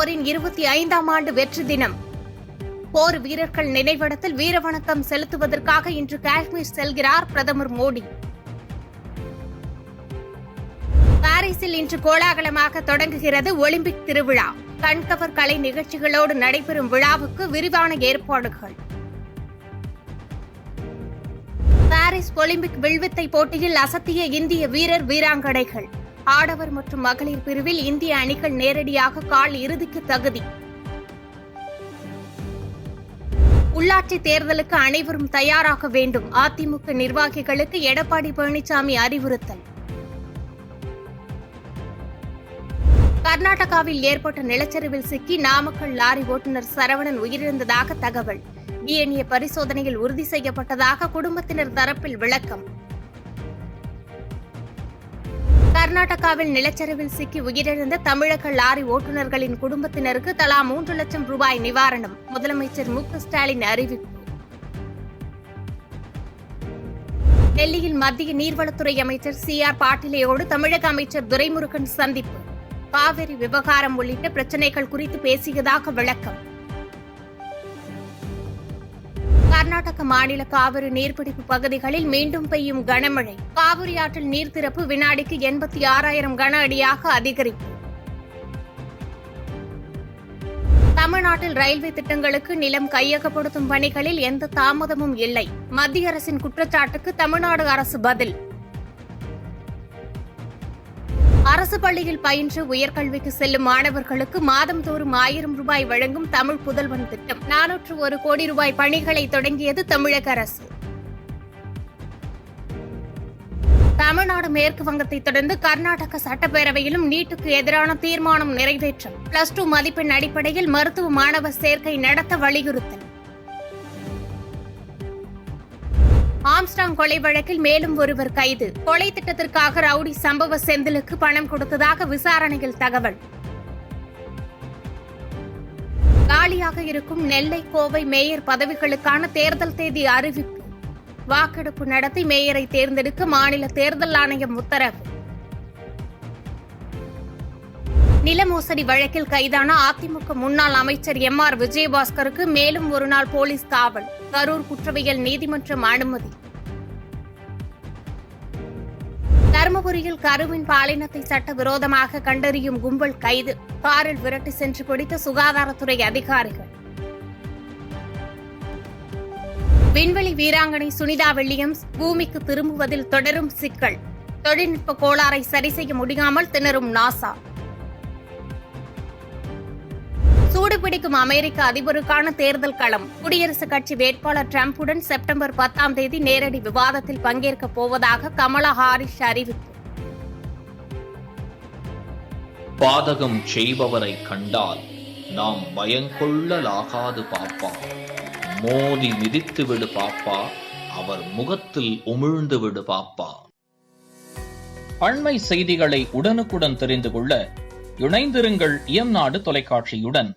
போரின் 25ஆம் ஆண்டு வெற்றி தினம். போர் வீரர்கள் நினைவிடத்தில் வீரவணக்கம் செலுத்துவதற்காக இன்று காஷ்மீர் செல்கிறார் பிரதமர் மோடி. பாரிஸில் இன்று கோலாகலமாக தொடங்குகிறது ஒலிம்பிக் திருவிழா. கண்கவர் கலை நிகழ்ச்சிகளோடு நடைபெறும் விழாவுக்கு விரிவான ஏற்பாடுகள். பாரிஸ் ஒலிம்பிக் வில்வித்தை போட்டியில் அசத்திய இந்திய வீரர் வீராங்கனைகள். ஆடவர் மற்றும் மகளிர் பிரிவில் இந்திய அணிகள் நேரடியாக கால் இறுதிக்கு தகுதி. உள்ளாட்சி தேர்தலுக்கு அனைவரும் தயாராக வேண்டும். அதிமுக நிர்வாகிகளுக்கு எடப்பாடி பழனிசாமி அறிவுறுத்தல். கர்நாடகாவில் ஏற்பட்ட நிலச்சரிவில் சிக்கி நாமக்கல் லாரி ஓட்டுநர் சரவணன் உயிரிழந்ததாக தகவல். டிஎன்ஏ பரிசோதனையில் உறுதி செய்யப்பட்டதாக குடும்பத்தினர் தரப்பில் விளக்கம். கர்நாடகாவில் நிலச்சரிவில் சிக்கி உயிரிழந்த தமிழக லாரி ஓட்டுநர்களின் குடும்பத்தினருக்கு தலா 3 லட்சம் ரூபாய் நிவாரணம். முதலமைச்சர் மு.க.ஸ்டாலின் அறிவிப்பு. டெல்லியில் மத்திய நீர்வளத்துறை அமைச்சர் சி.ஆர். பாட்டீலோடு தமிழக அமைச்சர் துரைமுருகன் சந்திப்பு. காவிரி விவகாரம் உள்ளிட்ட பிரச்சினைகள் குறித்து பேசியதாக விளக்கம். கர்நாடக மாநில காவிரி நீர்பிடிப்பு பகுதிகளில் மீண்டும் பெய்யும் கனமழை. காவிரி ஆற்றில் நீர்த்திறப்பு வினாடிக்கு 86,000 கன அடியாக அதிகரிப்பு. தமிழ்நாட்டில் ரயில்வே திட்டங்களுக்கு நிலம் கையகப்படுத்தும் பணிகளில் எந்த தாமதமும் இல்லை. மத்திய அரசின் குற்றச்சாட்டுக்கு தமிழ்நாடு அரசு பதில். அரசு பள்ளியில் பயின்று உயர்கல்விக்கு செல்லும் மாணவர்களுக்கு மாதந்தோறும் 1000 ரூபாய் வழங்கும் தமிழ் புதல்வன் திட்டம். 401 கோடி ரூபாய் பணிகளை தொடங்கியது தமிழக அரசு. தமிழ்நாடு மேற்கு வங்கத்தை தொடர்ந்து கர்நாடக சட்டப்பேரவையிலும் நீட்டுக்கு எதிரான தீர்மானம் நிறைவேற்றம். +2 மதிப்பெண் அடிப்படையில் மருத்துவ மாணவர் சேர்க்கை நடத்த வலியுறுத்தல். ஆம்ஸ்டாங் கொலை வழக்கில் மேலும் ஒருவர் கைது. கொலை திட்டத்திற்காக ரவுடி சம்பவ செந்திலுக்கு பணம் கொடுத்ததாக விசாரணையில் தகவல். காலியாக இருக்கும் நெல்லை, கோவை மேயர் பதவிகளுக்கான தேர்தல் தேதி அறிவிப்பு. வாக்கெடுப்பு நடத்தி மேயரை தேர்ந்தெடுக்க மாநில தேர்தல் ஆணையம் உத்தரவு. நில மோசடி வழக்கில் கைதான அதிமுக முன்னாள் அமைச்சர் எம்.ஆர். விஜயபாஸ்கருக்கு மேலும் ஒரு நாள் போலீஸ் காவல். கரூர் குற்றவியல் நீதிமன்றம் அனுமதி. தருமபுரியில் கருவின் பாலினத்தை சட்டவிரோதமாக கண்டறியும் கும்பல் கைது. காரில் விரட்டி சென்று பிடித்த சுகாதாரத்துறை அதிகாரிகள். விண்வெளி வீராங்கனை சுனிதா வில்லியம்ஸ் பூமிக்கு திரும்புவதில் தொடரும் சிக்கல். தொழில்நுட்ப கோளாறை சரி செய்ய முடியாமல் திணறும் நாசா. சூடுபிடிக்கும் அமெரிக்க அதிபருக்கான தேர்தல் களம். குடியரசுக் கட்சி வேட்பாளர் டிரம்புடன் செப்டம்பர் 10ஆம் தேதி நேரடி விவாதத்தில் பங்கேற்கப் போவதாக கமலா ஹாரிஸ் அறிவிப்பு. பாதகம் செய்பவரை கண்டால் நாம் பயங்கொள்ளலாகாது பாப்பா. மோதி மிதித்து விடு பாப்பா, அவர் முகத்தில் உமிழ்ந்து விடு பாப்பா. அண்மை செய்திகளை உடனுக்குடன் தெரிந்து கொள்ள இணைந்திருங்கள் இயம்நாடு தொலைக்காட்சியுடன்.